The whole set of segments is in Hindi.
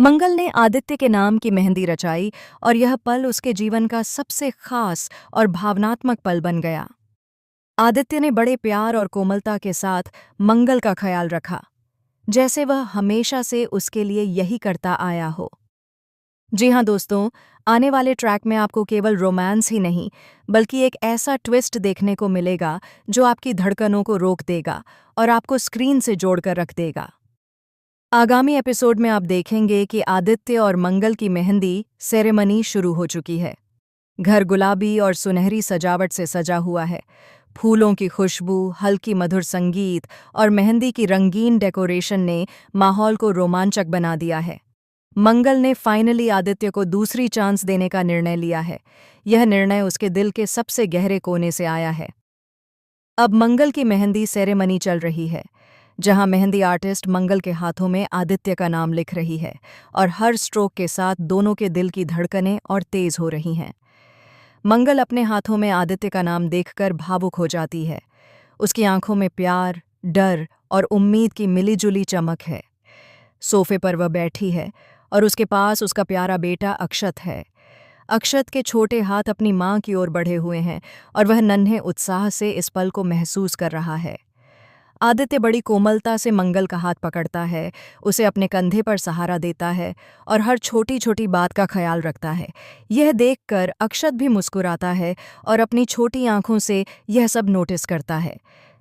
मंगल ने आदित्य के नाम की मेहंदी रचाई और यह पल उसके जीवन का सबसे खास और भावनात्मक पल बन गया। आदित्य ने बड़े प्यार और कोमलता के साथ मंगल का ख्याल रखा, जैसे वह हमेशा से उसके लिए यही करता आया हो। जी हाँ दोस्तों, आने वाले ट्रैक में आपको केवल रोमांस ही नहीं, बल्कि एक ऐसा ट्विस्ट देखने को मिलेगा जो आपकी धड़कनों को रोक देगा और आपको स्क्रीन से जोड़कर रख देगा। आगामी एपिसोड में आप देखेंगे कि आदित्य और मंगल की मेहंदी सेरेमनी शुरू हो चुकी है। घर गुलाबी और सुनहरी सजावट से सजा हुआ है। फूलों की खुशबू, हल्की मधुर संगीत और मेहंदी की रंगीन डेकोरेशन ने माहौल को रोमांचक बना दिया है। मंगल ने फाइनली आदित्य को दूसरी चांस देने का निर्णय लिया है। यह निर्णय उसके दिल के सबसे गहरे कोने से आया है। अब मंगल की मेहंदी सेरेमनी चल रही है, जहां मेहंदी आर्टिस्ट मंगल के हाथों में आदित्य का नाम लिख रही है और हर स्ट्रोक के साथ दोनों के दिल की धड़कनें और तेज हो रही हैं। मंगल अपने हाथों में आदित्य का नाम देखकर भावुक हो जाती है। उसकी आंखों में प्यार, डर और उम्मीद की मिलीजुली चमक है। सोफे पर वह बैठी है और उसके पास उसका प्यारा बेटा अक्षत है। अक्षत के छोटे हाथ अपनी मां की ओर बढ़े हुए हैं और वह नन्हे उत्साह से इस पल को महसूस कर रहा है। आदित्य बड़ी कोमलता से मंगल का हाथ पकड़ता है, उसे अपने कंधे पर सहारा देता है और हर छोटी छोटी बात का ख्याल रखता है। यह देखकर अक्षत भी मुस्कुराता है और अपनी छोटी आंखों से यह सब नोटिस करता है।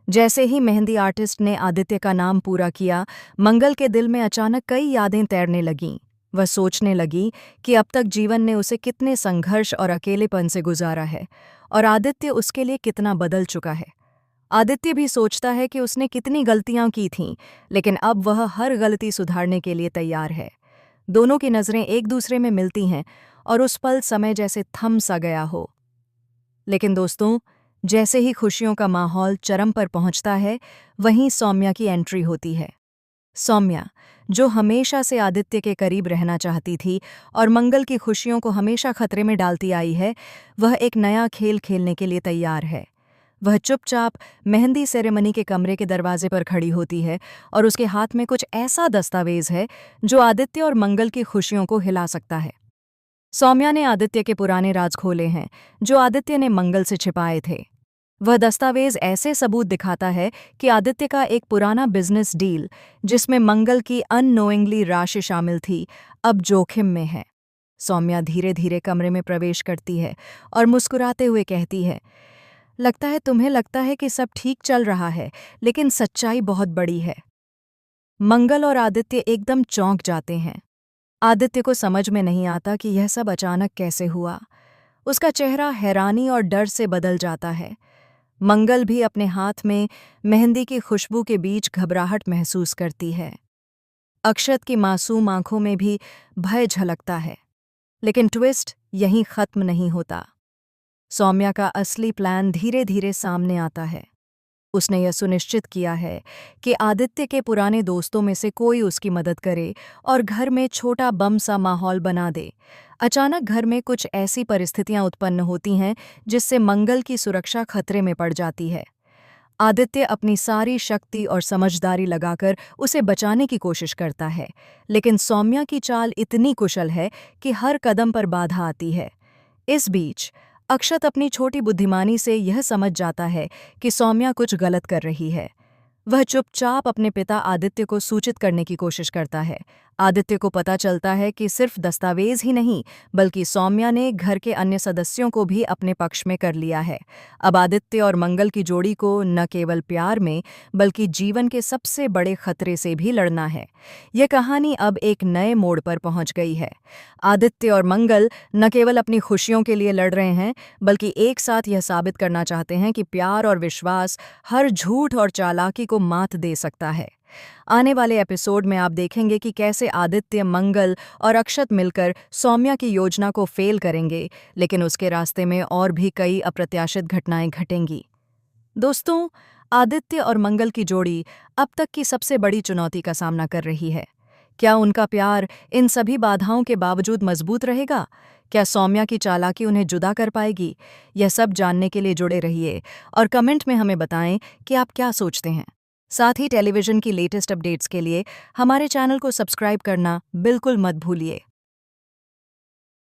जैसे ही मेहंदी आर्टिस्ट ने आदित्य का नाम पूरा किया, मंगल के दिल में अचानक कई यादें तैरने लगीं। वह सोचने लगी कि अब तक जीवन ने उसे कितने संघर्ष और अकेलेपन से गुजारा है और आदित्य उसके लिए कितना बदल चुका है। आदित्य भी सोचता है कि उसने कितनी गलतियां की थीं, लेकिन अब वह हर गलती सुधारने के लिए तैयार है। दोनों की नज़रें एक दूसरे में मिलती हैं और उस पल समय जैसे थम सा गया हो। लेकिन दोस्तों, जैसे ही खुशियों का माहौल चरम पर पहुंचता है, वहीं सौम्या की एंट्री होती है। सौम्या, जो हमेशा से आदित्य के करीब रहना चाहती थी और मंगल की खुशियों को हमेशा खतरे में डालती आई है, वह एक नया खेल खेलने के लिए तैयार है। वह चुपचाप मेहंदी सेरेमनी के कमरे के दरवाजे पर खड़ी होती है और उसके हाथ में कुछ ऐसा दस्तावेज है जो आदित्य और मंगल की खुशियों को हिला सकता है। सौम्या ने आदित्य के पुराने राज खोले हैं, जो आदित्य ने मंगल से छिपाए थे। वह दस्तावेज ऐसे सबूत दिखाता है कि आदित्य का एक पुराना बिजनेस डील, जिसमें मंगल की अननोइंगली राशि शामिल थी, अब जोखिम में है। सौम्या धीरे धीरे कमरे में प्रवेश करती है और मुस्कुराते हुए कहती है, लगता है तुम्हें लगता है कि सब ठीक चल रहा है, लेकिन सच्चाई बहुत बड़ी है। मंगल और आदित्य एकदम चौंक जाते हैं। आदित्य को समझ में नहीं आता कि यह सब अचानक कैसे हुआ। उसका चेहरा हैरानी और डर से बदल जाता है। मंगल भी अपने हाथ में मेहंदी की खुशबू के बीच घबराहट महसूस करती है। अक्षत की मासूम आंखों में भी भय झलकता है। लेकिन ट्विस्ट यहीं खत्म नहीं होता। सौम्या का असली प्लान धीरे धीरे सामने आता है। उसने यह सुनिश्चित किया है कि आदित्य के पुराने दोस्तों में से कोई उसकी मदद करे और घर में छोटा बम सा माहौल बना दे। अचानक घर में कुछ ऐसी परिस्थितियां उत्पन्न होती हैं जिससे मंगल की सुरक्षा खतरे में पड़ जाती है। आदित्य अपनी सारी शक्ति और समझदारी लगाकर उसे बचाने की कोशिश करता है, लेकिन सौम्या की चाल इतनी कुशल है कि हर कदम पर बाधा आती है। इस बीच अक्षत अपनी छोटी बुद्धिमानी से यह समझ जाता है कि सौम्या कुछ गलत कर रही है। वह चुपचाप अपने पिता आदित्य को सूचित करने की कोशिश करता है। आदित्य को पता चलता है कि सिर्फ दस्तावेज ही नहीं, बल्कि सौम्या ने घर के अन्य सदस्यों को भी अपने पक्ष में कर लिया है। अब आदित्य और मंगल की जोड़ी को न केवल प्यार में, बल्कि जीवन के सबसे बड़े खतरे से भी लड़ना है। यह कहानी अब एक नए मोड़ पर पहुंच गई है। आदित्य और मंगल न केवल अपनी खुशियों के लिए लड़ रहे हैं, बल्कि एक साथ यह साबित करना चाहते हैं कि प्यार और विश्वास हर झूठ और चालाकी को मात दे सकता है। आने वाले एपिसोड में आप देखेंगे कि कैसे आदित्य, मंगल और अक्षत मिलकर सौम्या की योजना को फेल करेंगे, लेकिन उसके रास्ते में और भी कई अप्रत्याशित घटनाएं घटेंगी। दोस्तों, आदित्य और मंगल की जोड़ी अब तक की सबसे बड़ी चुनौती का सामना कर रही है। क्या उनका प्यार इन सभी बाधाओं के बावजूद मजबूत रहेगा? क्या सौम्या की चालाकी उन्हें जुदा कर पाएगी? यह सब जानने के लिए जुड़े रहिए और कमेंट में हमें बताएं कि आप क्या सोचते हैं। साथ ही टेलीविज़न की लेटेस्ट अपडेट्स के लिए हमारे चैनल को सब्सक्राइब करना बिल्कुल मत भूलिए।